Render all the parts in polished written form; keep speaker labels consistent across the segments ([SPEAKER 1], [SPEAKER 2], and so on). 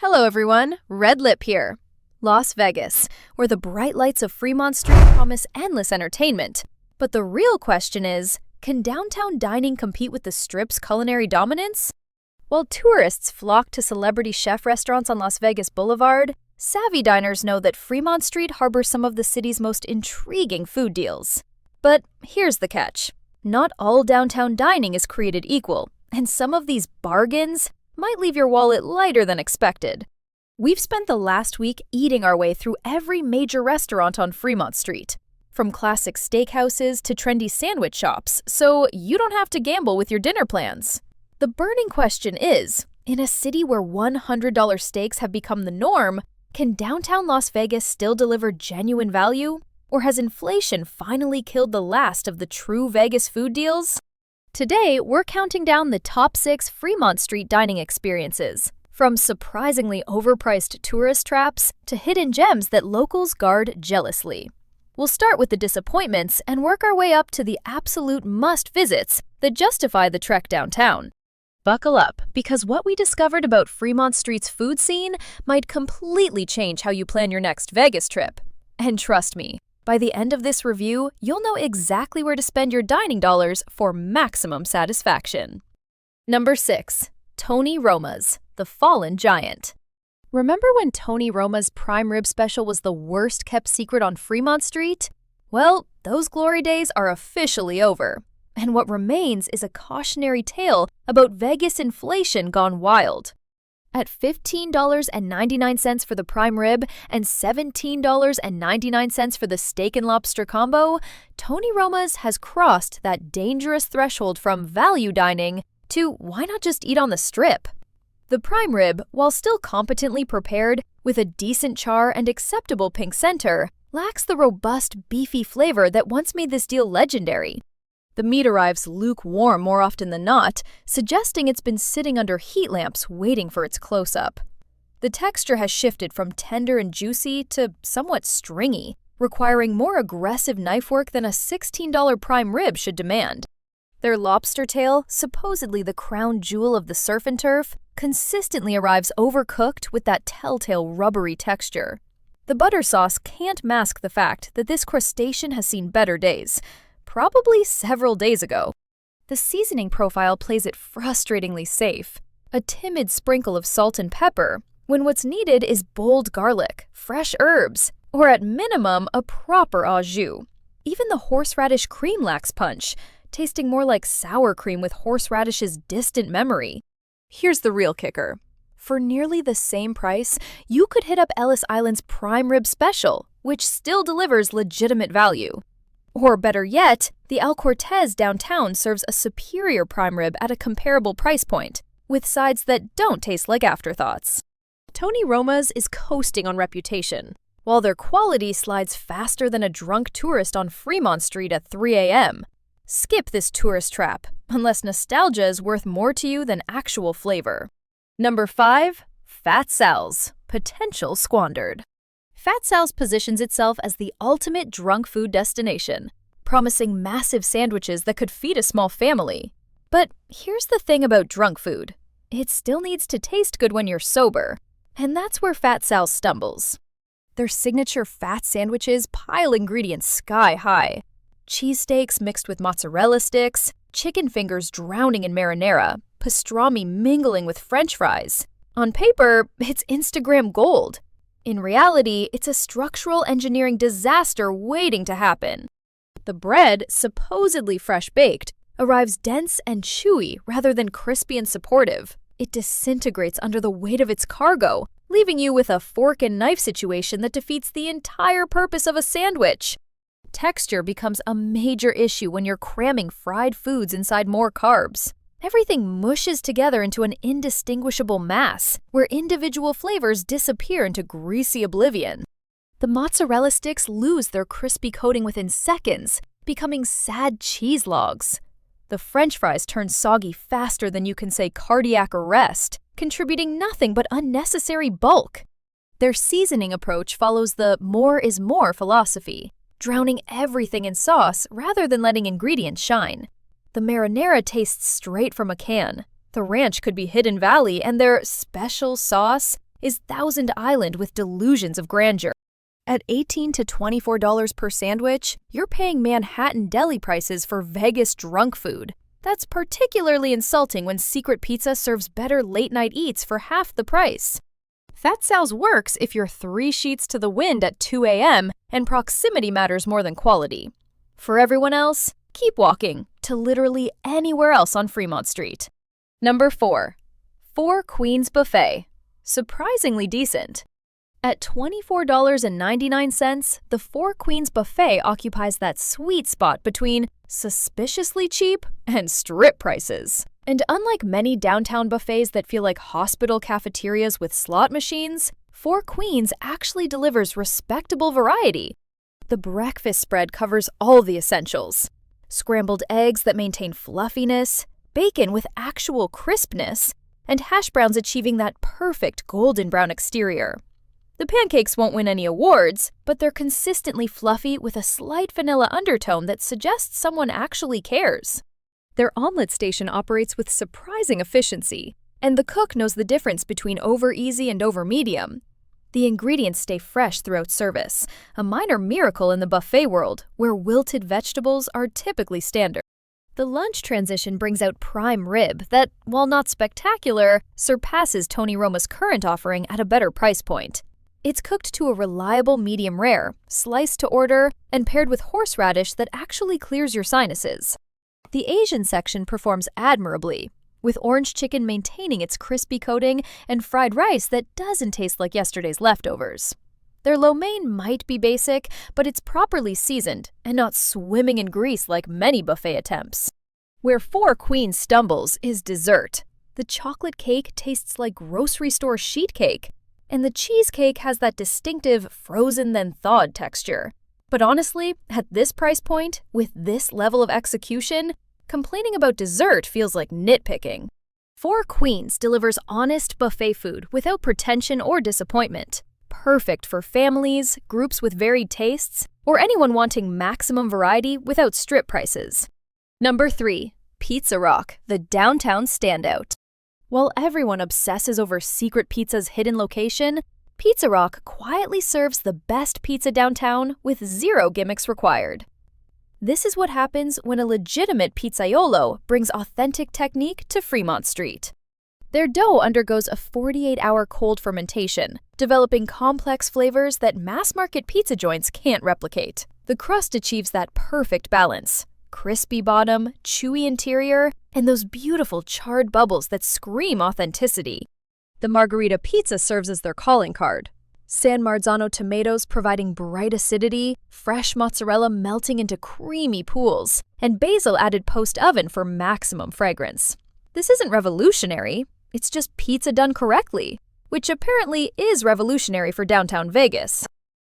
[SPEAKER 1] Hello everyone, Red Lip here. Las Vegas, where the bright lights of Fremont Street promise endless entertainment. But the real question is, can downtown dining compete with the Strip's culinary dominance? While tourists flock to celebrity chef restaurants on Las Vegas Boulevard, savvy diners know that Fremont Street harbors some of the city's most intriguing food deals. But here's the catch. Not all downtown dining is created equal, and some of these bargains might leave your wallet lighter than expected. We've spent the last week eating our way through every major restaurant on Fremont Street, from classic steakhouses to trendy sandwich shops, so you don't have to gamble with your dinner plans. The burning question is, in a city where $100 steaks have become the norm, can downtown Las Vegas still deliver genuine value? Or has inflation finally killed the last of the true Vegas food deals? Today, we're counting down the top 6 Fremont Street dining experiences, from surprisingly overpriced tourist traps to hidden gems that locals guard jealously. We'll start with the disappointments and work our way up to the absolute must-visits that justify the trek downtown. Buckle up, because what we discovered about Fremont Street's food scene might completely change how you plan your next Vegas trip. And trust me, by the end of this review, you'll know exactly where to spend your dining dollars for maximum satisfaction. Number 6. Tony Roma's, the Fallen Giant. Remember when Tony Roma's prime rib special was the worst kept secret on Fremont Street? Well, those glory days are officially over. And what remains is a cautionary tale about Vegas inflation gone wild. At $15.99 for the prime rib and $17.99 for the steak and lobster combo, Tony Roma's has crossed that dangerous threshold from value dining to why not just eat on the strip? The prime rib, while still competently prepared with a decent char and acceptable pink center, lacks the robust, beefy flavor that once made this deal legendary. The meat arrives lukewarm more often than not, suggesting it's been sitting under heat lamps waiting for its close-up. The texture has shifted from tender and juicy to somewhat stringy, requiring more aggressive knife work than a $16 prime rib should demand. Their lobster tail, supposedly the crown jewel of the surf and turf, consistently arrives overcooked with that telltale rubbery texture. The butter sauce can't mask the fact that this crustacean has seen better days, probably several days ago. The seasoning profile plays it frustratingly safe, a timid sprinkle of salt and pepper, when what's needed is bold garlic, fresh herbs, or at minimum, a proper au jus. Even the horseradish cream lacks punch, tasting more like sour cream with horseradish's distant memory. Here's the real kicker. For nearly the same price, you could hit up Ellis Island's prime rib special, which still delivers legitimate value. Or better yet, the El Cortez downtown serves a superior prime rib at a comparable price point, with sides that don't taste like afterthoughts. Tony Roma's is coasting on reputation, while their quality slides faster than a drunk tourist on Fremont Street at 3 a.m. Skip this tourist trap, unless nostalgia is worth more to you than actual flavor. Number 5. Fat Sal's, potential squandered. Fat Sal's positions itself as the ultimate drunk food destination, promising massive sandwiches that could feed a small family. But here's the thing about drunk food. It still needs to taste good when you're sober, and that's where Fat Sal's stumbles. Their signature fat sandwiches pile ingredients sky high. Cheesesteaks mixed with mozzarella sticks, chicken fingers drowning in marinara, pastrami mingling with French fries. On paper, it's Instagram gold. In reality, it's a structural engineering disaster waiting to happen. The bread, supposedly fresh-baked, arrives dense and chewy rather than crispy and supportive. It disintegrates under the weight of its cargo, leaving you with a fork and knife situation that defeats the entire purpose of a sandwich. Texture becomes a major issue when you're cramming fried foods inside more carbs. Everything mushes together into an indistinguishable mass, where individual flavors disappear into greasy oblivion. The mozzarella sticks lose their crispy coating within seconds, becoming sad cheese logs. The French fries turn soggy faster than you can say cardiac arrest, contributing nothing but unnecessary bulk. Their seasoning approach follows the more is more philosophy, drowning everything in sauce rather than letting ingredients shine. The marinara tastes straight from a can. The ranch could be Hidden Valley, and their special sauce is Thousand Island with delusions of grandeur. At $18 to $24 per sandwich, you're paying Manhattan deli prices for Vegas drunk food. That's particularly insulting when Secret Pizza serves better late-night eats for half the price. Fat Sal's works if you're 3 sheets to the wind at 2 a.m. and proximity matters more than quality. For everyone else, keep walking to literally anywhere else on Fremont Street. Number 4. Four Queens Buffet. Surprisingly decent. At $24.99, the Four Queens Buffet occupies that sweet spot between suspiciously cheap and strip prices. And unlike many downtown buffets that feel like hospital cafeterias with slot machines, Four Queens actually delivers respectable variety. The breakfast spread covers all the essentials. Scrambled eggs that maintain fluffiness, bacon with actual crispness, and hash browns achieving that perfect golden brown exterior. The pancakes won't win any awards, but they're consistently fluffy with a slight vanilla undertone that suggests someone actually cares. Their omelet station operates with surprising efficiency, and the cook knows the difference between over-easy and over-medium. The ingredients stay fresh throughout service, a minor miracle in the buffet world, where wilted vegetables are typically standard. The lunch transition brings out prime rib that, while not spectacular, surpasses Tony Roma's current offering at a better price point. It's cooked to a reliable medium rare, sliced to order, and paired with horseradish that actually clears your sinuses. The Asian section performs admirably, with orange chicken maintaining its crispy coating and fried rice that doesn't taste like yesterday's leftovers. Their lo mein might be basic, but it's properly seasoned and not swimming in grease like many buffet attempts. Where Four Queens stumbles is dessert. The chocolate cake tastes like grocery store sheet cake, and the cheesecake has that distinctive frozen then thawed texture. But honestly, at this price point, with this level of execution, complaining about dessert feels like nitpicking. Four Queens delivers honest buffet food without pretension or disappointment. Perfect for families, groups with varied tastes, or anyone wanting maximum variety without strip prices. Number 3. Pizza Rock, the downtown standout. While everyone obsesses over Secret Pizza's hidden location, Pizza Rock quietly serves the best pizza downtown with 0 gimmicks required. This is what happens when a legitimate pizzaiolo brings authentic technique to Fremont Street. Their dough undergoes a 48-hour cold fermentation, developing complex flavors that mass-market pizza joints can't replicate. The crust achieves that perfect balance: crispy bottom, chewy interior, and those beautiful charred bubbles that scream authenticity. The margarita pizza serves as their calling card. San Marzano tomatoes providing bright acidity, fresh mozzarella melting into creamy pools, and basil added post-oven for maximum fragrance. This isn't revolutionary, it's just pizza done correctly, which apparently is revolutionary for downtown Vegas.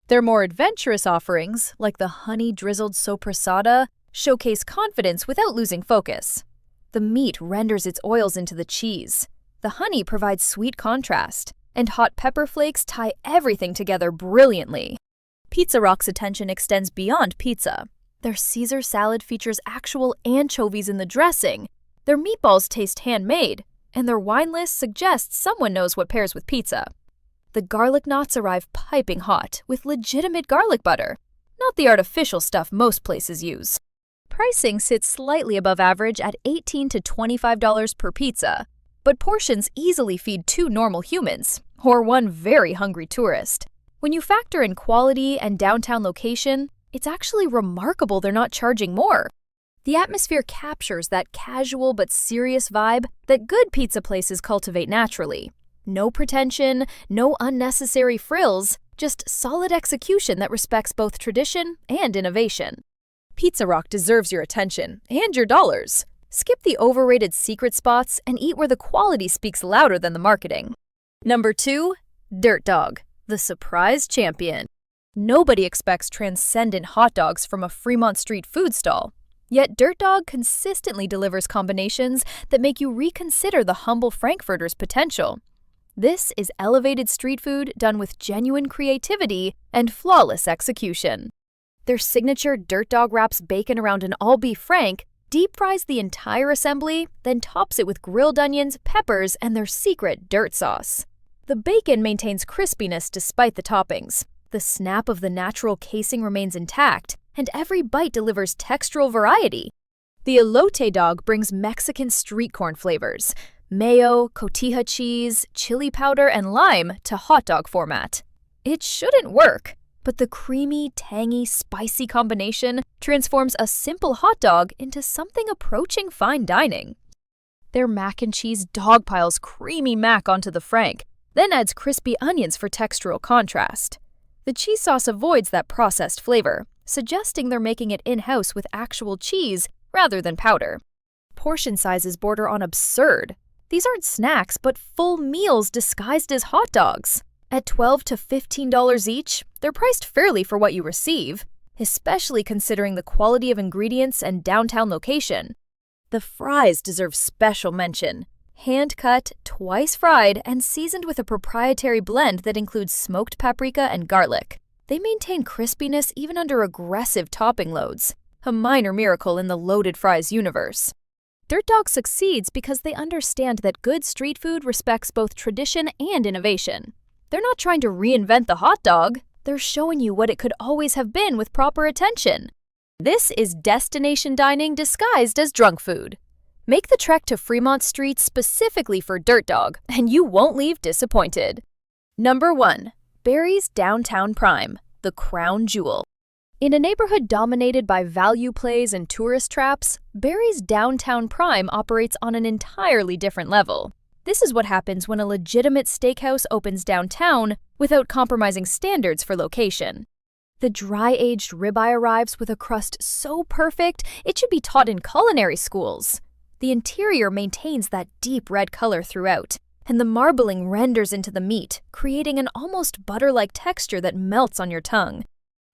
[SPEAKER 1] Their more adventurous offerings, like the honey-drizzled sopressata, showcase confidence without losing focus. The meat renders its oils into the cheese. The honey provides sweet contrast, and hot pepper flakes tie everything together brilliantly. Pizza Rock's attention extends beyond pizza. Their Caesar salad features actual anchovies in the dressing, their meatballs taste handmade, and their wine list suggests someone knows what pairs with pizza. The garlic knots arrive piping hot with legitimate garlic butter, not the artificial stuff most places use. Pricing sits slightly above average at $18 to $25 per pizza, but portions easily feed 2 normal humans, or 1 very hungry tourist. When you factor in quality and downtown location, it's actually remarkable they're not charging more. The atmosphere captures that casual but serious vibe that good pizza places cultivate naturally. No pretension, no unnecessary frills, just solid execution that respects both tradition and innovation. Pizza Rock deserves your attention and your dollars. Skip the overrated secret spots and eat where the quality speaks louder than the marketing. Number 2. Dirt Dog, the surprise champion. Nobody expects transcendent hot dogs from a Fremont Street food stall. Yet Dirt Dog consistently delivers combinations that make you reconsider the humble Frankfurter's potential. This is elevated street food done with genuine creativity and flawless execution. Their signature Dirt Dog wraps bacon around an all-beef frank, deep fries the entire assembly, then tops it with grilled onions, peppers, and their secret dirt sauce. The bacon maintains crispiness despite the toppings. The snap of the natural casing remains intact, and every bite delivers textural variety. The elote dog brings Mexican street corn flavors, mayo, cotija cheese, chili powder, and lime to hot dog format. It shouldn't work, but the creamy, tangy, spicy combination transforms a simple hot dog into something approaching fine dining. Their mac and cheese dog piles creamy mac onto the frank, then adds crispy onions for textural contrast. The cheese sauce avoids that processed flavor, suggesting they're making it in-house with actual cheese rather than powder. Portion sizes border on absurd. These aren't snacks, but full meals disguised as hot dogs. At $12 to $15 each, they're priced fairly for what you receive, especially considering the quality of ingredients and downtown location. The fries deserve special mention. Hand-cut, twice fried, and seasoned with a proprietary blend that includes smoked paprika and garlic. They maintain crispiness even under aggressive topping loads, a minor miracle in the loaded fries universe. Dirt Dog succeeds because they understand that good street food respects both tradition and innovation. They're not trying to reinvent the hot dog, they're showing you what it could always have been with proper attention. This is destination dining disguised as drunk food. Make the trek to Fremont Street specifically for Dirt Dog, and you won't leave disappointed. Number 1. Barry's Downtown Prime, the crown jewel. In a neighborhood dominated by value plays and tourist traps, Barry's Downtown Prime operates on an entirely different level. This is what happens when a legitimate steakhouse opens downtown without compromising standards for location. The dry-aged ribeye arrives with a crust so perfect it should be taught in culinary schools. The interior maintains that deep red color throughout, and the marbling renders into the meat, creating an almost butter-like texture that melts on your tongue.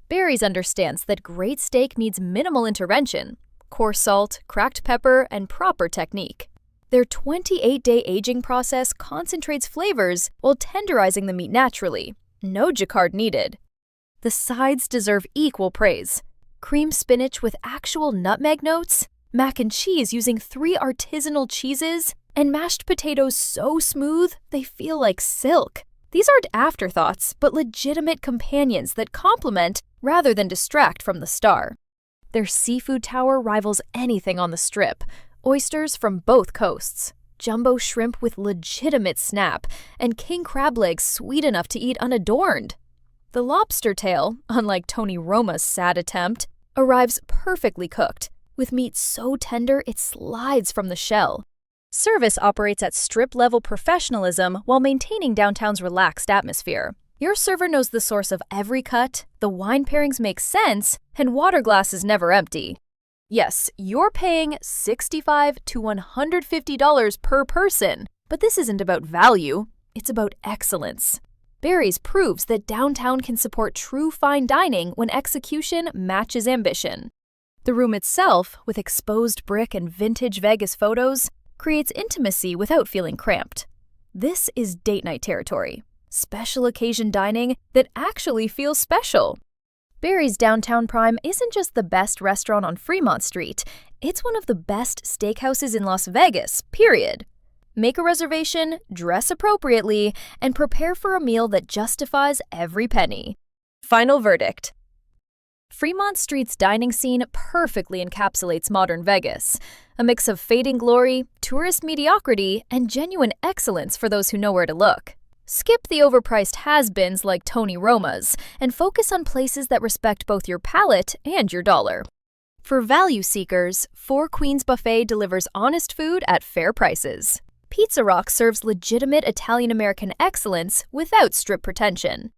[SPEAKER 1] Barry's understands that great steak needs minimal intervention, coarse salt, cracked pepper, and proper technique. Their 28-day aging process concentrates flavors while tenderizing the meat naturally. No jacquard needed. The sides deserve equal praise. Cream spinach with actual nutmeg notes, mac and cheese using 3 artisanal cheeses, and mashed potatoes so smooth they feel like silk. These aren't afterthoughts, but legitimate companions that complement rather than distract from the star. Their seafood tower rivals anything on the Strip. Oysters from both coasts, jumbo shrimp with legitimate snap, and king crab legs sweet enough to eat unadorned. The lobster tail, unlike Tony Roma's sad attempt, arrives perfectly cooked, with meat so tender it slides from the shell. Service operates at Strip-level professionalism while maintaining downtown's relaxed atmosphere. Your server knows the source of every cut, the wine pairings make sense, and water glass is never empty. Yes, you're paying $65 to $150 per person, but this isn't about value, it's about excellence. Barry's proves that downtown can support true fine dining when execution matches ambition. The room itself, with exposed brick and vintage Vegas photos, creates intimacy without feeling cramped. This is date night territory, special occasion dining that actually feels special. Barry's Downtown Prime isn't just the best restaurant on Fremont Street, it's one of the best steakhouses in Las Vegas, period. Make a reservation, dress appropriately, and prepare for a meal that justifies every penny. Final verdict. Fremont Street's dining scene perfectly encapsulates modern Vegas, a mix of fading glory, tourist mediocrity, and genuine excellence for those who know where to look. Skip the overpriced has-beens like Tony Roma's and focus on places that respect both your palate and your dollar. For value seekers, Four Queens Buffet delivers honest food at fair prices. Pizza Rock serves legitimate Italian-American excellence without Strip pretension.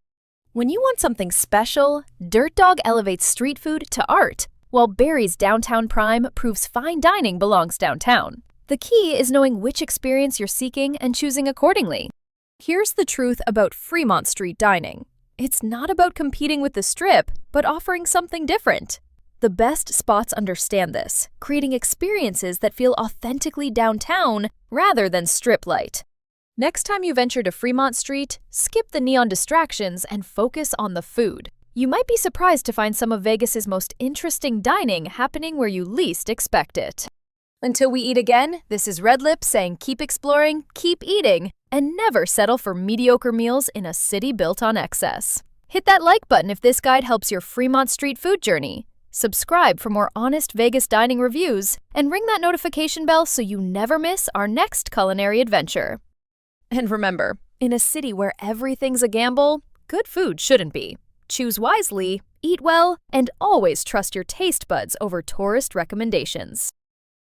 [SPEAKER 1] When you want something special, Dirt Dog elevates street food to art, while Barry's Downtown Prime proves fine dining belongs downtown. The key is knowing which experience you're seeking and choosing accordingly. Here's the truth about Fremont Street dining. It's not about competing with the Strip, but offering something different. The best spots understand this, creating experiences that feel authentically downtown rather than Strip-light. Next time you venture to Fremont Street, skip the neon distractions and focus on the food. You might be surprised to find some of Vegas's most interesting dining happening where you least expect it. Until we eat again, this is Red Lip saying keep exploring, keep eating, and never settle for mediocre meals in a city built on excess. Hit that like button if this guide helps your Fremont Street food journey. Subscribe for more honest Vegas dining reviews, and ring that notification bell so you never miss our next culinary adventure. And remember, in a city where everything's a gamble, good food shouldn't be. Choose wisely, eat well, and always trust your taste buds over tourist recommendations.